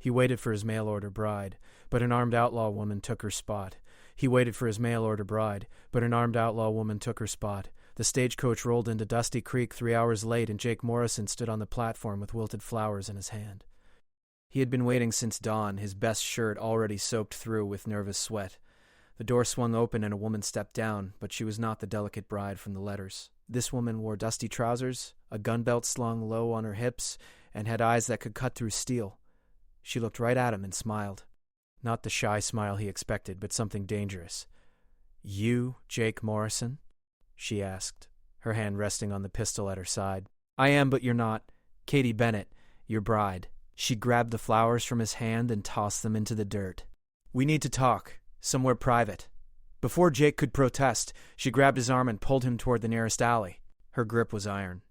He waited for his mail-order bride, but an armed outlaw woman took her spot. He waited for his mail-order bride, but an armed outlaw woman took her spot. The stagecoach rolled into Dusty Creek 3 hours late, and Jake Morrison stood on the platform with wilted flowers in his hand. He had been waiting since dawn, his best shirt already soaked through with nervous sweat. The door swung open and a woman stepped down, but she was not the delicate bride from the letters. This woman wore dusty trousers, a gun belt slung low on her hips, and had eyes that could cut through steel. She looked right at him and smiled. Not the shy smile he expected, but something dangerous. "You, Jake Morrison?" she asked, her hand resting on the pistol at her side. "I am, but you're not. Katie Bennett, your bride." She grabbed the flowers from his hand and tossed them into the dirt. "We need to talk. Somewhere private." Before Jake could protest, she grabbed his arm and pulled him toward the nearest alley. Her grip was iron.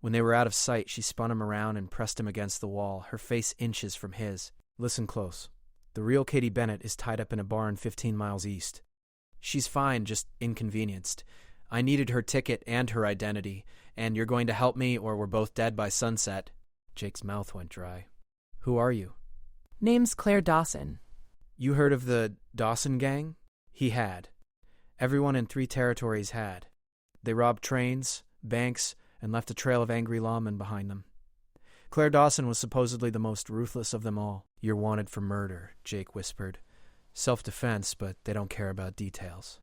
When they were out of sight, she spun him around and pressed him against the wall, her face inches from his. "Listen close. The real Katie Bennett is tied up in a barn 15 miles east. She's fine, just inconvenienced. I needed her ticket and her identity, and you're going to help me or we're both dead by sunset." Jake's mouth went dry. "Who are you?" "Name's Claire Dawson." "You heard of the Dawson gang?" He had. Everyone in 3 territories had. They robbed trains, banks, and left a trail of angry lawmen behind them. Claire Dawson was supposedly the most ruthless of them all. "You're wanted for murder," Jake whispered. "Self-defense, but they don't care about details.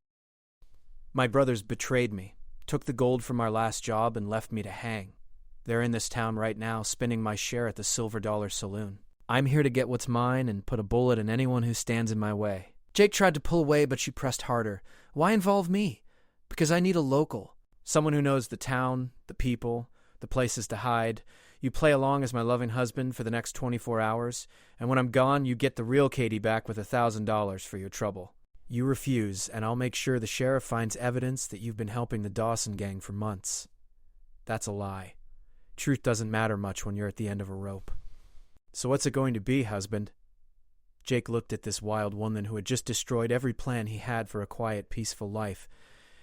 My brothers betrayed me, took the gold from our last job, and left me to hang. They're in this town right now, spinning my share at the Silver Dollar Saloon. I'm here to get what's mine and put a bullet in anyone who stands in my way." Jake tried to pull away, but she pressed harder. "Why involve me?" "Because I need a local. Someone who knows the town, the people, the places to hide. You play along as my loving husband for the next 24 hours, and when I'm gone, you get the real Katie back with $1,000 for your trouble. You refuse, and I'll make sure the sheriff finds evidence that you've been helping the Dawson gang for months. That's a lie. Truth doesn't matter much when you're at the end of a rope." "So what's it going to be, husband?" Jake looked at this wild woman who had just destroyed every plan he had for a quiet, peaceful life.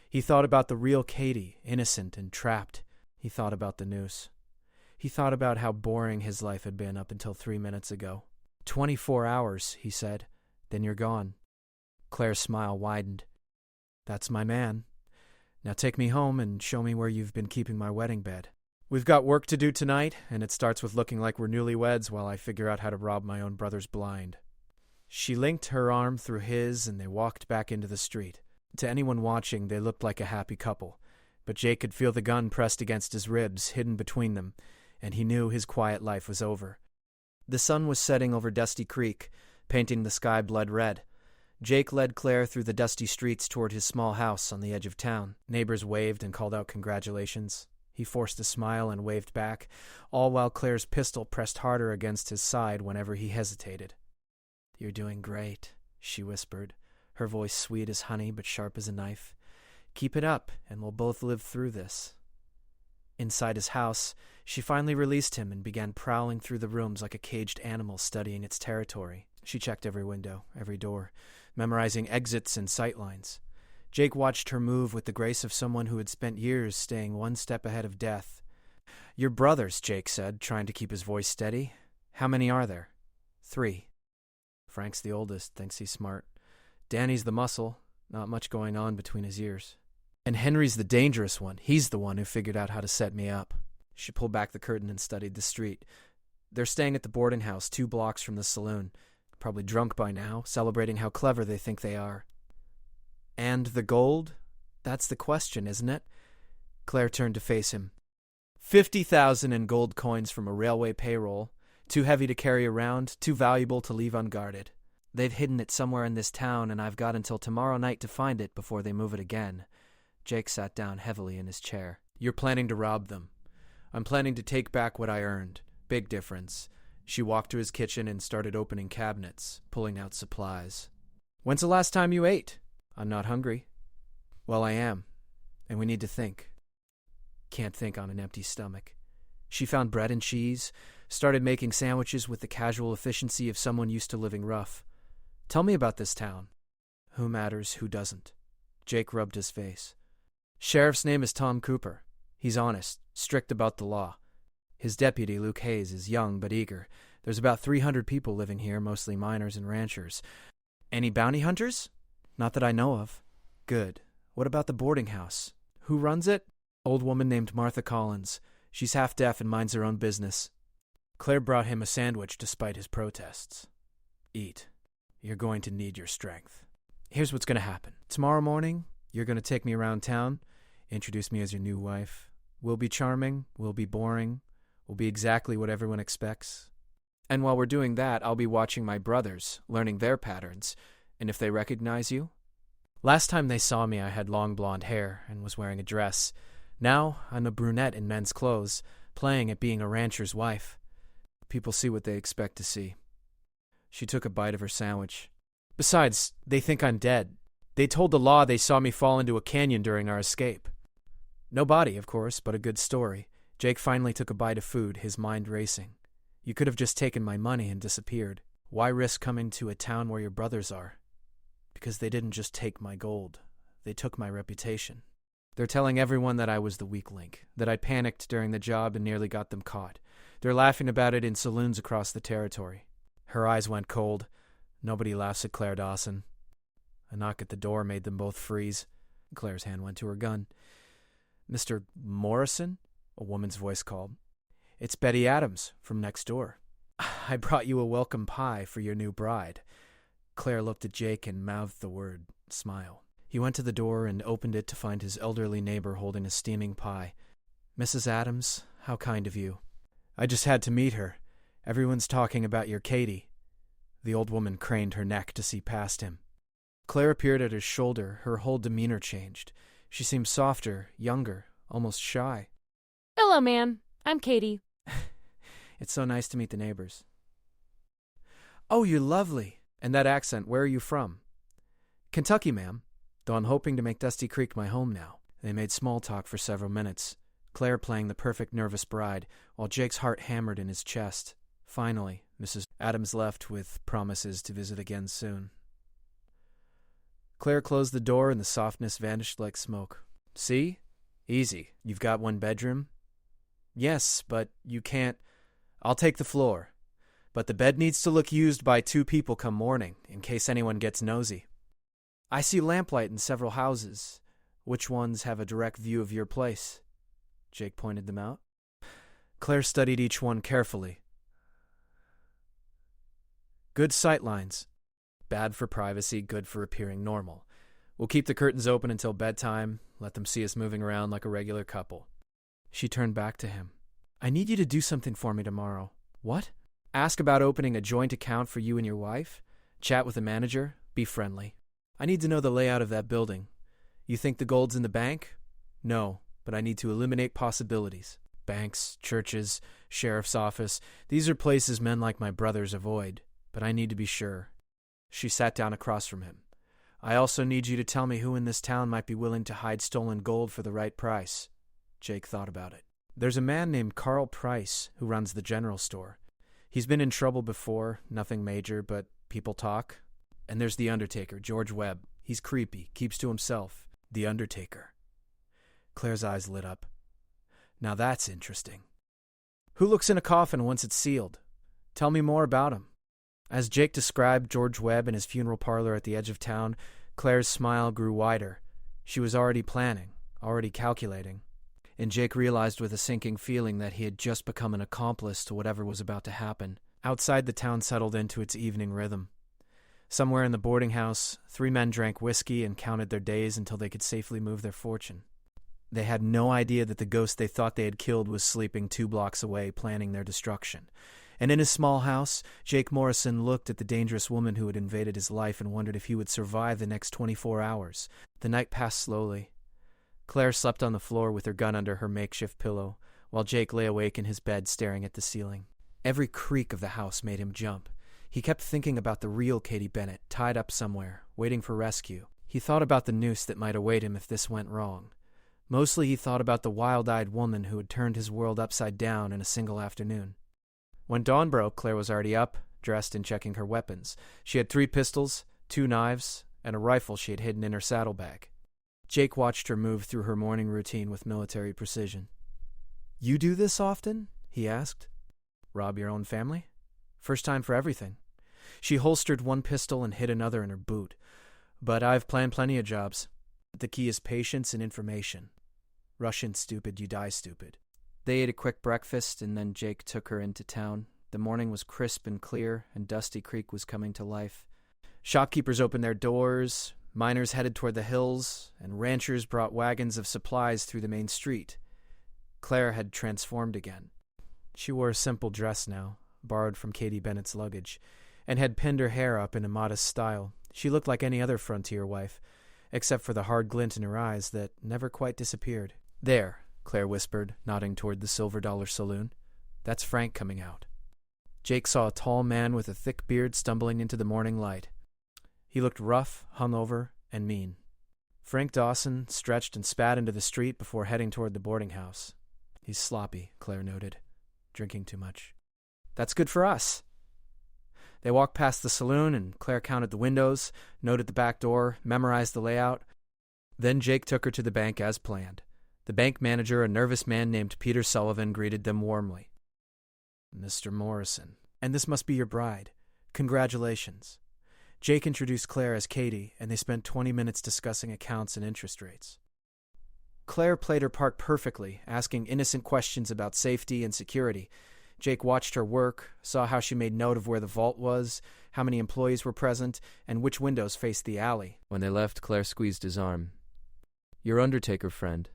He thought about the real Katie, innocent and trapped. He thought about the noose. He thought about how boring his life had been up until 3 minutes ago. 24 hours, he said. Then you're gone. Claire's smile widened. "That's my man. Now take me home and show me where you've been keeping my wedding bed. We've got work to do tonight, and it starts with looking like we're newlyweds while I figure out how to rob my own brothers blind." She linked her arm through his, and they walked back into the street. To anyone watching, they looked like a happy couple, but Jake could feel the gun pressed against his ribs, hidden between them, and he knew his quiet life was over. The sun was setting over Dusty Creek, painting the sky blood red. Jake led Claire through the dusty streets toward his small house on the edge of town. Neighbors waved and called out congratulations. He forced a smile and waved back, all while Claire's pistol pressed harder against his side whenever he hesitated. "You're doing great," she whispered, her voice sweet as honey but sharp as a knife. "Keep it up, and we'll both live through this." Inside his house, she finally released him and began prowling through the rooms like a caged animal studying its territory. She checked every window, every door, memorizing exits and sightlines. Jake watched her move with the grace of someone who had spent years staying one step ahead of death. "Your brothers," Jake said, trying to keep his voice steady. "How many are there?" 3. Frank's the oldest, thinks he's smart. Danny's the muscle, not much going on between his ears. And Henry's the dangerous one. He's the one who figured out how to set me up." She pulled back the curtain and studied the street. "They're staying at the boarding house 2 blocks from the saloon. Probably drunk by now, celebrating how clever they think they are." "And the gold? That's the question, isn't it?" Claire turned to face him. 50,000 in gold coins from a railway payroll. Too heavy to carry around, too valuable to leave unguarded. They've hidden it somewhere in this town, and I've got until tomorrow night to find it before they move it again. Jake sat down heavily in his chair. "You're planning to rob them. I'm planning to take back what I earned. Big difference." She walked to his kitchen and started opening cabinets, pulling out supplies. "When's the last time you ate?" "I'm not hungry." "Well, I am, and we need to think." Can't think on an empty stomach. She found bread and cheese, started making sandwiches with the casual efficiency of someone used to living rough. "Tell me about this town." "Who matters, who doesn't?" Jake rubbed his face. "Sheriff's name is Tom Cooper. He's honest, strict about the law. His deputy, Luke Hayes, is young but eager, There's about 300 people living here, mostly miners and ranchers. Any bounty hunters? Not that I know of. Good. What about the boarding house? Who runs it? Old woman named Martha Collins. She's half-deaf and minds her own business. Claire brought him a sandwich despite his protests. Eat. You're going to need your strength. Here's what's going to happen. Tomorrow morning, you're going to take me around town, introduce me as your new wife. We'll be charming, we'll be boring, we'll be exactly what everyone expects. And while we're doing that, I'll be watching my brothers, learning their patterns, and if they recognize you. Last time they saw me, I had long blonde hair and was wearing a dress. Now, I'm a brunette in men's clothes, playing at being a rancher's wife. People see what they expect to see. She took a bite of her sandwich. Besides, they think I'm dead. They told the law they saw me fall into a canyon during our escape. No body, of course, but a good story. Jake finally took a bite of food, his mind racing. You could have just taken my money and disappeared. Why risk coming to a town where your brothers are? Because they didn't just take my gold. They took my reputation. They're telling everyone that I was the weak link, that I panicked during the job and nearly got them caught. They're laughing about it in saloons across the territory. Her eyes went cold. Nobody laughs at Claire Dawson. A knock at the door made them both freeze. Claire's hand went to her gun. Mr. Morrison? A woman's voice called. It's Betty Adams from next door. I brought you a welcome pie for your new bride. Claire looked at Jake and mouthed the word, smile. He went to the door and opened it to find his elderly neighbor holding a steaming pie. Mrs. Adams, how kind of you. I just had to meet her. Everyone's talking about your Katie. The old woman craned her neck to see past him. Claire appeared at his shoulder, her whole demeanor changed. She seemed softer, younger, almost shy. Hello, man. I'm Katie. It's so nice to meet the neighbors. Oh, you're lovely. And that accent, where are you from? Kentucky, ma'am. Though I'm hoping to make Dusty Creek my home now. They made small talk for several minutes, Claire playing the perfect nervous bride, while Jake's heart hammered in his chest. Finally, Mrs. Adams left with promises to visit again soon. Claire closed the door and the softness vanished like smoke. See? Easy. You've got one bedroom? Yes, but you can't. I'll take the floor. But the bed needs to look used by 2 people come morning, in case anyone gets nosy. I see lamplight in several houses. Which ones have a direct view of your place? Jake pointed them out. Claire studied each one carefully. Good sight lines. Bad for privacy, good for appearing normal. We'll keep the curtains open until bedtime, let them see us moving around like a regular couple. She turned back to him. I need you to do something for me tomorrow. What? Ask about opening a joint account for you and your wife. Chat with the manager. Be friendly. I need to know the layout of that building. You think the gold's in the bank? No, but I need to eliminate possibilities. Banks, churches, sheriff's office. These are places men like my brothers avoid, but I need to be sure. She sat down across from him. I also need you to tell me who in this town might be willing to hide stolen gold for the right price. Jake thought about it. There's a man named Carl Price who runs the general store. He's been in trouble before, nothing major, but people talk. And there's the Undertaker, George Webb. He's creepy, keeps to himself. The Undertaker. Claire's eyes lit up. Now that's interesting. Who looks in a coffin once it's sealed? Tell me more about him. As Jake described George Webb and his funeral parlor at the edge of town, Claire's smile grew wider. She was already planning, already calculating. And Jake realized with a sinking feeling that he had just become an accomplice to whatever was about to happen. Outside, the town settled into its evening rhythm. Somewhere in the boarding house, 3 men drank whiskey and counted their days until they could safely move their fortune. They had no idea that the ghost they thought they had killed was sleeping 2 blocks away, planning their destruction. And in his small house, Jake Morrison looked at the dangerous woman who had invaded his life and wondered if he would survive the next 24 hours. The night passed slowly. Claire slept on the floor with her gun under her makeshift pillow, while Jake lay awake in his bed staring at the ceiling. Every creak of the house made him jump. He kept thinking about the real Katie Bennett, tied up somewhere, waiting for rescue. He thought about the noose that might await him if this went wrong. Mostly he thought about the wild-eyed woman who had turned his world upside down in a single afternoon. When dawn broke, Claire was already up, dressed and checking her weapons. She had 3 pistols, 2 knives, and a rifle she had hidden in her saddlebag. Jake watched her move through her morning routine with military precision. You do this often? He asked. Rob your own family? First time for everything. She holstered one pistol and hid another in her boot. But I've planned plenty of jobs. The key is patience and information. Rush in stupid, you die stupid. They ate a quick breakfast, and then Jake took her into town. The morning was crisp and clear, and Dusty Creek was coming to life. Shopkeepers opened their doors, miners headed toward the hills, and ranchers brought wagons of supplies through the main street. Claire had transformed again. She wore a simple dress now, borrowed from Katie Bennett's luggage, and had pinned her hair up in a modest style. She looked like any other frontier wife, except for the hard glint in her eyes that never quite disappeared. "There," Claire whispered, nodding toward the Silver Dollar Saloon. "That's Frank coming out." Jake saw a tall man with a thick beard stumbling into the morning light. He looked rough, hungover, and mean. Frank Dawson stretched and spat into the street before heading toward the boarding house. "He's sloppy," Claire noted. "Drinking too much." "That's good for us." They walked past the saloon, and Claire counted the windows, noted the back door, memorized the layout. Then Jake took her to the bank as planned. The bank manager, a nervous man named Peter Sullivan, greeted them warmly. "Mr. Morrison, and this must be your bride. Congratulations." Jake introduced Claire as Katie, and they spent 20 minutes discussing accounts and interest rates. Claire played her part perfectly, asking innocent questions about safety and security. Jake watched her work, saw how she made note of where the vault was, how many employees were present, and which windows faced the alley. When they left, Claire squeezed his arm. "Your undertaker friend.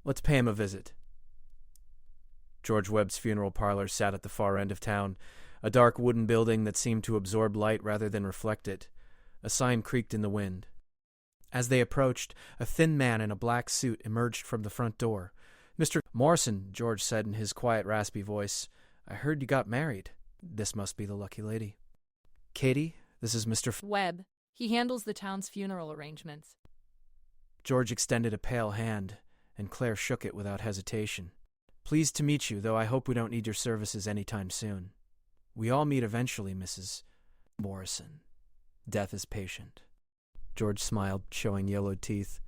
Let's pay him a visit." George Webb's funeral parlor sat at the far end of town, a dark wooden building that seemed to absorb light rather than reflect it. A sign creaked in the wind. As they approached, a thin man in a black suit emerged from the front door. "Mr. Morrison," George said in his quiet, raspy voice, "I heard you got married. This must be the lucky lady." "Katie, this is Mr. Webb. He handles the town's funeral arrangements." George extended a pale hand, and Claire shook it without hesitation. "Pleased to meet you, though I hope we don't need your services any time soon. We all meet eventually, Mrs. Morrison. Death is patient." George smiled, showing yellowed teeth.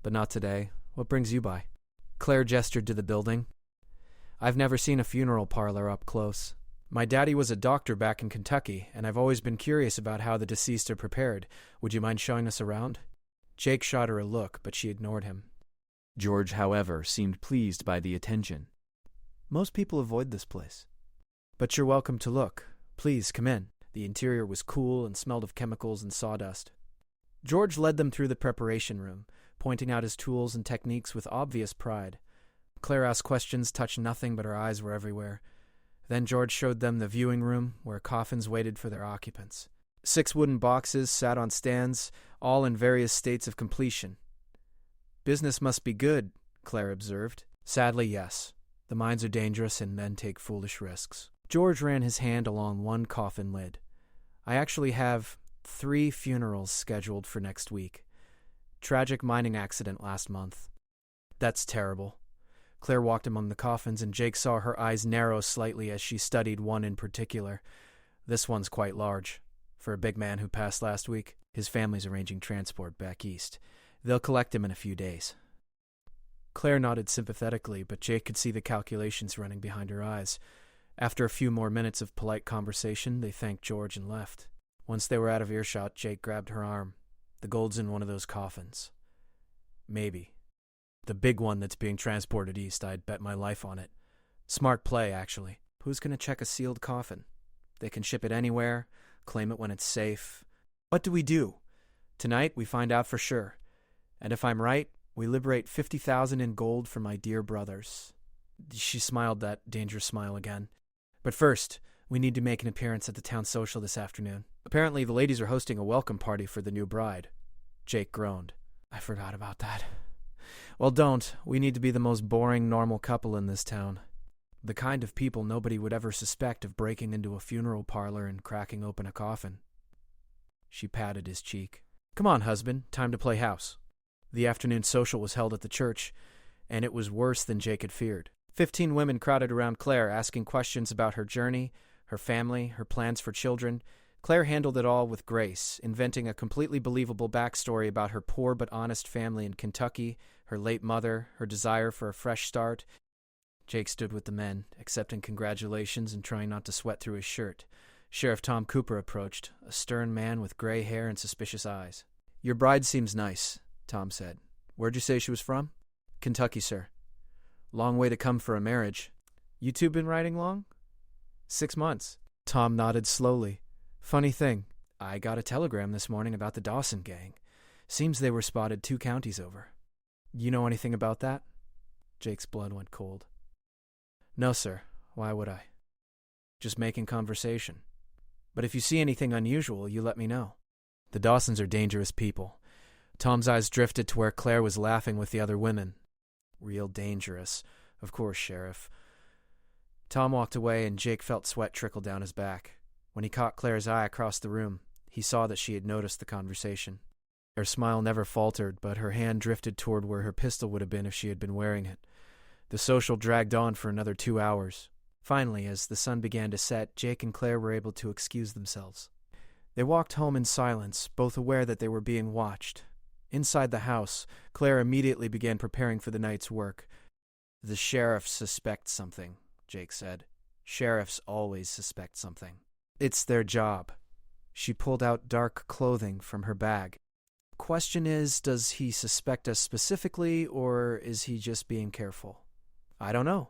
"But not today. What brings you by?" Claire gestured to the building. "I've never seen a funeral parlor up close. My daddy was a doctor back in Kentucky, and I've always been curious about how the deceased are prepared. Would you mind showing us around?" Jake shot her a look, but she ignored him. George, however, seemed pleased by the attention. "Most people avoid this place. But you're welcome to look. Please, come in." The interior was cool and smelled of chemicals and sawdust. George led them through the preparation room, pointing out his tools and techniques with obvious pride. Claire asked questions, touched nothing, but her eyes were everywhere. Then George showed them the viewing room, where coffins waited for their occupants. 6 wooden boxes sat on stands, all in various states of completion. "Business must be good," Claire observed. "Sadly, yes. The mines are dangerous, and men take foolish risks." George ran his hand along one coffin lid. "I actually have 3 funerals scheduled for next week. Tragic mining accident last month." "That's terrible." Claire walked among the coffins, and Jake saw her eyes narrow slightly as she studied one in particular. "This one's quite large. For a big man who passed last week, his family's arranging transport back east. They'll collect him in a few days." Claire nodded sympathetically, but Jake could see the calculations running behind her eyes. After a few more minutes of polite conversation, they thanked George and left. Once they were out of earshot, Jake grabbed her arm. "The gold's in one of those coffins." "Maybe. The big one that's being transported east, I'd bet my life on it. Smart play, actually. Who's going to check a sealed coffin? They can ship it anywhere, claim it when it's safe. What do we do? Tonight, we find out for sure. And if I'm right, we liberate 50,000 in gold for my dear brothers." She smiled that dangerous smile again. "But first, we need to make an appearance at the town social this afternoon. Apparently, the ladies are hosting a welcome party for the new bride." Jake groaned. "I forgot about that." "Well, don't. We need to be the most boring, normal couple in this town. The kind of people nobody would ever suspect of breaking into a funeral parlor and cracking open a coffin." She patted his cheek. "Come on, husband. Time to play house." The afternoon social was held at the church, and it was worse than Jake had feared. 15 women crowded around Claire, asking questions about her journey, her family, her plans for children. Claire handled it all with grace, inventing a completely believable backstory about her poor but honest family in Kentucky, her late mother, her desire for a fresh start. Jake stood with the men, accepting congratulations and trying not to sweat through his shirt. Sheriff Tom Cooper approached, a stern man with gray hair and suspicious eyes. "Your bride seems nice," Tom said. "Where'd you say she was from?" "Kentucky, sir." "Long way to come for a marriage." "You two been riding long?" 6 months. Tom nodded slowly. "Funny thing, I got a telegram this morning about the Dawson gang. Seems they were spotted 2 counties over." "You know anything about that?" Jake's blood went cold. "No, sir. Why would I? Just making conversation. But if you see anything unusual, you let me know." "The Dawsons are dangerous people." Tom's eyes drifted to where Claire was laughing with the other women. "Real dangerous. Of course, Sheriff." Tom walked away, and Jake felt sweat trickle down his back. When he caught Claire's eye across the room, he saw that she had noticed the conversation. Her smile never faltered, but her hand drifted toward where her pistol would have been if she had been wearing it. The social dragged on for another 2 hours. Finally, as the sun began to set, Jake and Claire were able to excuse themselves. They walked home in silence, both aware that they were being watched. Inside the house, Claire immediately began preparing for the night's work. "The sheriff suspects something," Jake said. "Sheriffs always suspect something. It's their job." She pulled out dark clothing from her bag. "Question is, does he suspect us specifically, or is he just being careful?" "I don't know."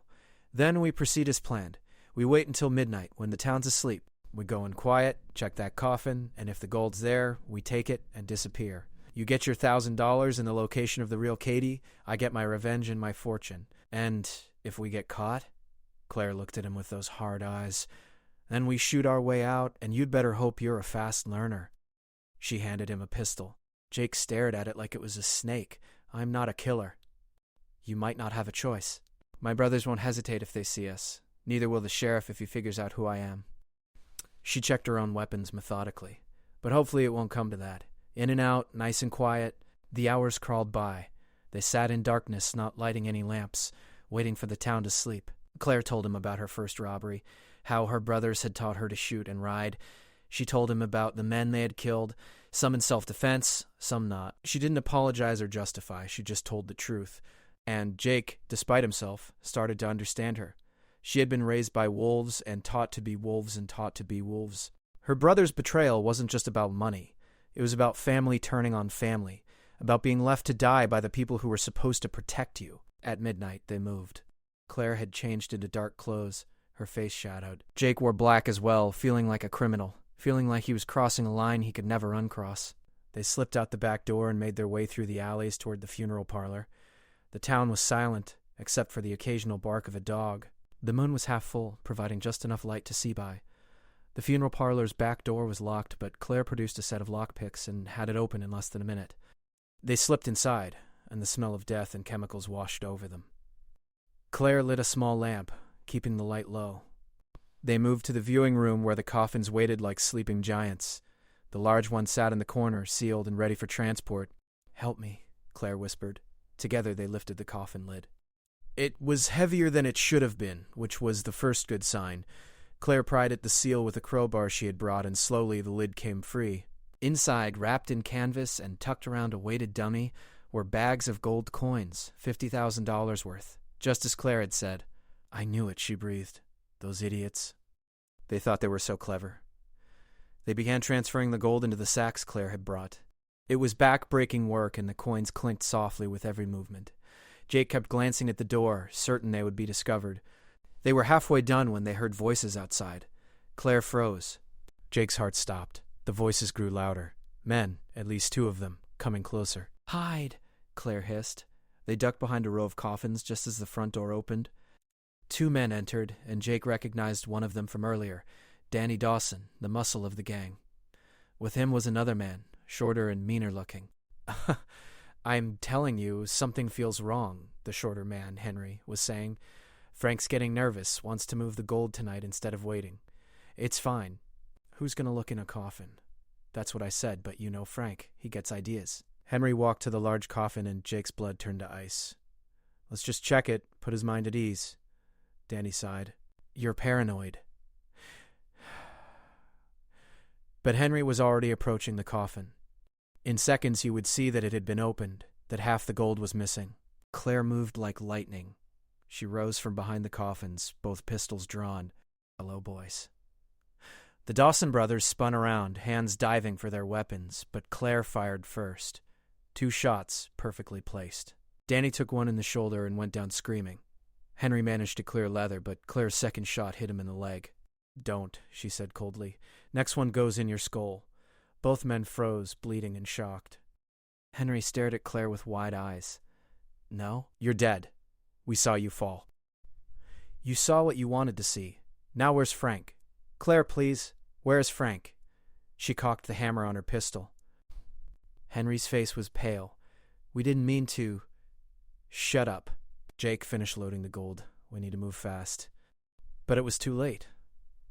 "Then we proceed as planned. We wait until midnight, when the town's asleep. We go in quiet, check that coffin, and if the gold's there, we take it and disappear. You get your $1,000 and the location of the real Katie, I get my revenge and my fortune. And if we get caught," Claire looked at him with those hard eyes, "then we shoot our way out, and you'd better hope you're a fast learner." She handed him a pistol. Jake stared at it like it was a snake. "I'm not a killer." "You might not have a choice. My brothers won't hesitate if they see us. Neither will the sheriff if he figures out who I am." She checked her own weapons methodically. But hopefully it won't come to that. In and out, nice and quiet. The hours crawled by. They sat in darkness, not lighting any lamps, waiting for the town to sleep. Claire told him about her first robbery, how her brothers had taught her to shoot and ride. She told him about the men they had killed, some in self-defense, some not. She didn't apologize or justify, she just told the truth. And Jake, despite himself, started to understand her. She had been raised by wolves and taught to be wolves and taught to be wolves. Her brother's betrayal wasn't just about money. It was about family turning on family, about being left to die by the people who were supposed to protect you. At midnight, they moved. Claire had changed into dark clothes, her face shadowed. Jake wore black as well, feeling like a criminal, feeling like he was crossing a line he could never uncross. They slipped out the back door and made their way through the alleys toward the funeral parlor. The town was silent, except for the occasional bark of a dog. The moon was half full, providing just enough light to see by. The funeral parlor's back door was locked, but Claire produced a set of lockpicks and had it open in less than a minute. They slipped inside, and the smell of death and chemicals washed over them. Claire lit a small lamp, keeping the light low. They moved to the viewing room where the coffins waited like sleeping giants. The large one sat in the corner, sealed and ready for transport. "Help me," Claire whispered. Together they lifted the coffin lid. It was heavier than it should have been, which was the first good sign. Claire pried at the seal with a crowbar she had brought, and slowly the lid came free. Inside, wrapped in canvas and tucked around a weighted dummy, were bags of gold coins, $50,000 worth. Just as Claire had said. "I knew it," she breathed. "Those idiots." They thought they were so clever. They began transferring the gold into the sacks Claire had brought. It was back-breaking work, and the coins clinked softly with every movement. Jake kept glancing at the door, certain they would be discovered. They were halfway done when they heard voices outside. Claire froze. Jake's heart stopped. The voices grew louder. Men, at least 2 of them, coming closer. "Hide," Claire hissed. They ducked behind a row of coffins just as the front door opened. 2 men entered, and Jake recognized one of them from earlier, Danny Dawson, the muscle of the gang. With him was another man, shorter and meaner looking. "I'm telling you, something feels wrong," the shorter man, Henry, was saying. "Frank's getting nervous, wants to move the gold tonight instead of waiting. It's fine. Who's going to look in a coffin?" "That's what I said, but you know Frank. He gets ideas." Henry walked to the large coffin, and Jake's blood turned to ice. "Let's just check it, put his mind at ease." Danny sighed. "You're paranoid." But Henry was already approaching the coffin. In seconds he would see that it had been opened, that half the gold was missing. Claire moved like lightning. She rose from behind the coffins, both pistols drawn. "Hello, boys." The Dawson brothers spun around, hands diving for their weapons, but Claire fired first. 2 shots, perfectly placed. Danny took one in the shoulder and went down screaming. Henry managed to clear leather, but Claire's second shot hit him in the leg. "Don't," she said coldly. "Next one goes in your skull." Both men froze, bleeding and shocked. Henry stared at Claire with wide eyes. "No? You're dead. We saw you fall." "You saw what you wanted to see. Now where's Frank?" "Claire, please. Where is Frank?" She cocked the hammer on her pistol. Henry's face was pale. "We didn't mean to." "Shut up." Jake finished loading the gold. "We need to move fast." But it was too late.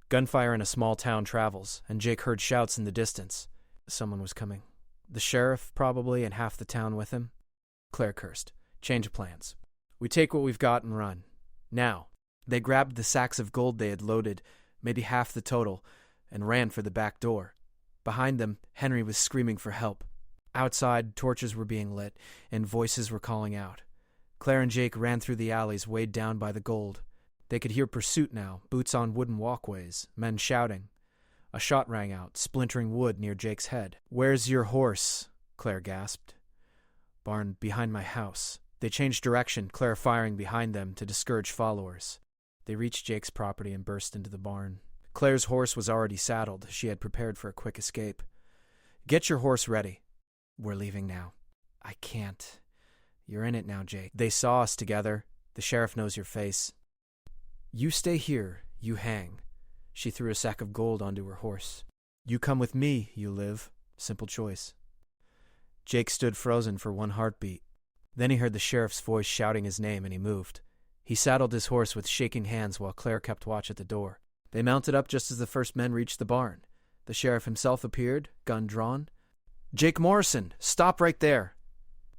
Gunfire in a small town travels, and Jake heard shouts in the distance. Someone was coming. The sheriff, probably, and half the town with him. Claire cursed. "Change of plans. We take what we've got and run. Now." They grabbed the sacks of gold they had loaded, maybe half the total, and ran for the back door. Behind them, Henry was screaming for help. Outside, torches were being lit, and voices were calling out. Claire and Jake ran through the alleys weighed down by the gold. They could hear pursuit now, boots on wooden walkways, men shouting. A shot rang out, splintering wood near Jake's head. "Where's your horse?" Claire gasped. "Barn behind my house." They changed direction, Claire firing behind them to discourage followers. They reached Jake's property and burst into the barn. Claire's horse was already saddled. She had prepared for a quick escape. "Get your horse ready." "We're leaving now." "I can't." "You're in it now, Jake. They saw us together. The sheriff knows your face." "You stay here. You hang." She threw a sack of gold onto her horse. "You come with me, you live." Simple choice. Jake stood frozen for one heartbeat. Then he heard the sheriff's voice shouting his name, and he moved. He saddled his horse with shaking hands while Claire kept watch at the door. They mounted up just as the first men reached the barn. The sheriff himself appeared, gun drawn. "Jake Morrison, stop right there."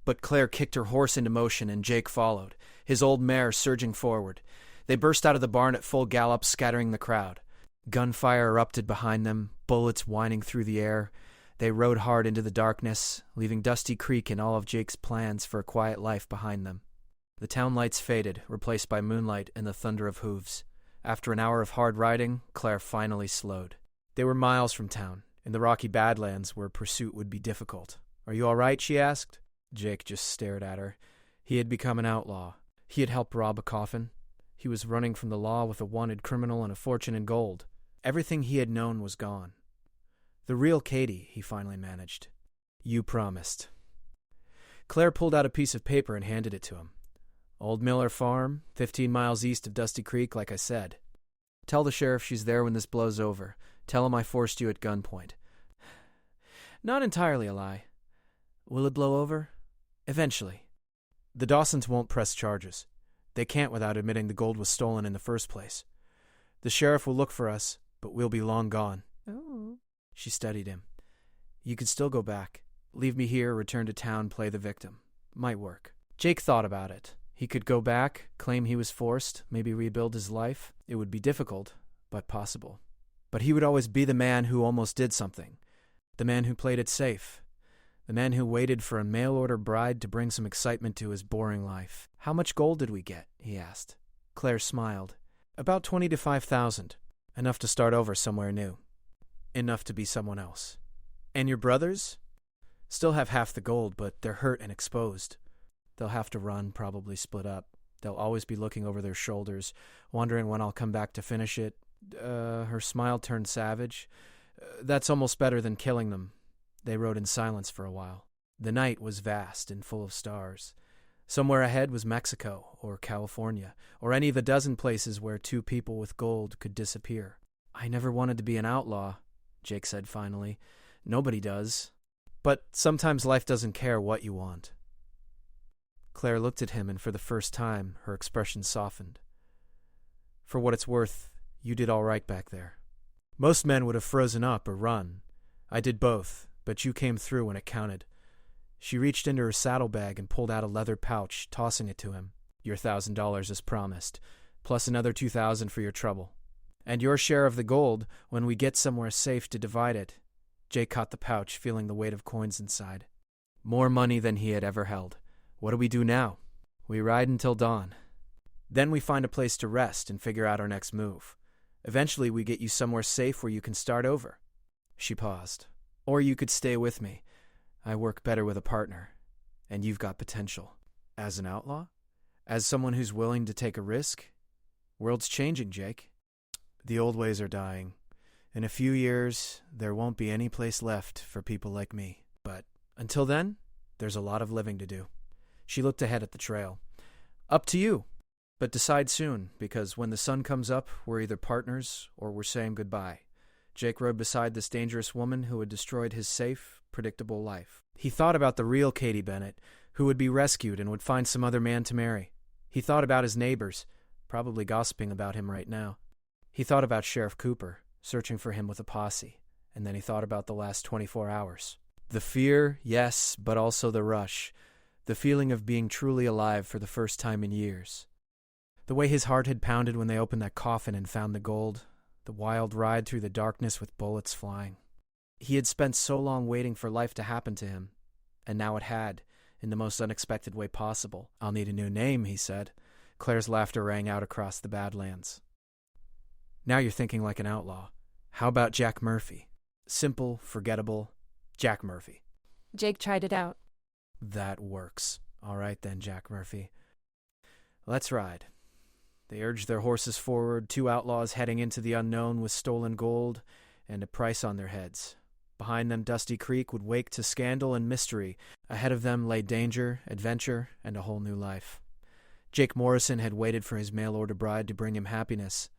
But Claire kicked her horse into motion, and Jake followed, his old mare surging forward. They burst out of the barn at full gallop, scattering the crowd. Gunfire erupted behind them, bullets whining through the air. They rode hard into the darkness, leaving Dusty Creek and all of Jake's plans for a quiet life behind them. The town lights faded, replaced by moonlight and the thunder of hooves. After an hour of hard riding, Claire finally slowed. They were miles from town, in the rocky Badlands where pursuit would be difficult. "Are you all right?" she asked. Jake just stared at her. He had become an outlaw. He had helped rob a coffin. He was running from the law with a wanted criminal and a fortune in gold. Everything he had known was gone. "The real Katie," he finally managed. "You promised." Claire pulled out a piece of paper and handed it to him. "Old Miller Farm, 15 miles east of Dusty Creek, like I said. Tell the sheriff she's there when this blows over. Tell him I forced you at gunpoint." "Not entirely a lie." "Will it blow over?" "Eventually. The Dawsons won't press charges. They can't without admitting the gold was stolen in the first place. The sheriff will look for us, but we'll be long gone." Oh. She studied him. "You could still go back. Leave me here, return to town, play the victim. Might work." Jake thought about it. He could go back, claim he was forced, maybe rebuild his life. It would be difficult, but possible. But he would always be the man who almost did something. The man who played it safe. The man who waited for a mail-order bride to bring some excitement to his boring life. "How much gold did we get?" he asked. Claire smiled. "About 20 to 5,000. Enough to start over somewhere new. Enough to be someone else." "And your brothers?" "Still have half the gold, but they're hurt and exposed. They'll have to run, probably split up. They'll always be looking over their shoulders, wondering when I'll come back to finish it." Her smile turned savage. "That's almost better than killing them." They rode in silence for a while. The night was vast and full of stars. Somewhere ahead was Mexico, or California, or any of a dozen places where 2 people with gold could disappear. "I never wanted to be an outlaw," Jake said finally. "Nobody does. But sometimes life doesn't care what you want." Claire looked at him, and for the first time, her expression softened. "For what it's worth, you did all right back there. Most men would have frozen up or run. I did both, but you came through when it counted." She reached into her saddlebag and pulled out a leather pouch, tossing it to him. "Your $1,000 as promised, plus another $2,000 for your trouble. And your share of the gold when we get somewhere safe to divide it." Jake caught the pouch, feeling the weight of coins inside. More money than he had ever held. "What do we do now?" "We ride until dawn." Then we find a place to rest and figure out our next move. Eventually, we get you somewhere safe where you can start over." She paused. "Or you could stay with me. I work better with a partner, and you've got potential." "As an outlaw? As someone who's willing to take a risk? World's changing, Jake. The old ways are dying. In a few years, there won't be any place left for people like me. But until then, there's a lot of living to do." She looked ahead at the trail. "Up to you. But decide soon, because when the sun comes up, we're either partners or we're saying goodbye." Jake rode beside this dangerous woman who had destroyed his safe, predictable life. He thought about the real Katie Bennett, who would be rescued and would find some other man to marry. He thought about his neighbors, probably gossiping about him right now. He thought about Sheriff Cooper, searching for him with a posse. And then he thought about the last 24 hours. The fear, yes, but also the rush. The feeling of being truly alive for the first time in years. The way his heart had pounded when they opened that coffin and found the gold. The wild ride through the darkness with bullets flying. He had spent so long waiting for life to happen to him, and now it had, in the most unexpected way possible. "I'll need a new name," he said. Claire's laughter rang out across the Badlands. "Now you're thinking like an outlaw. How about Jack Murphy? Simple, forgettable, Jack Murphy." Jake tried it out. "That works. All right then, Jack Murphy. Let's ride." They urged their horses forward, two outlaws heading into the unknown with stolen gold and a price on their heads. Behind them, Dusty Creek would wake to scandal and mystery. Ahead of them lay danger, adventure, and a whole new life. Jake Morrison had waited for his mail-order bride to bring him happiness.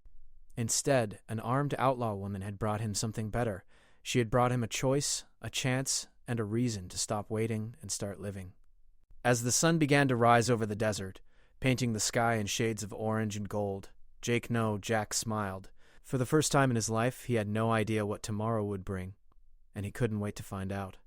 Instead, an armed outlaw woman had brought him something better. She had brought him a choice, a chance, and a reason to stop waiting and start living. As the sun began to rise over the desert, painting the sky in shades of orange and gold, Jack smiled. For the first time in his life, he had no idea what tomorrow would bring, and he couldn't wait to find out.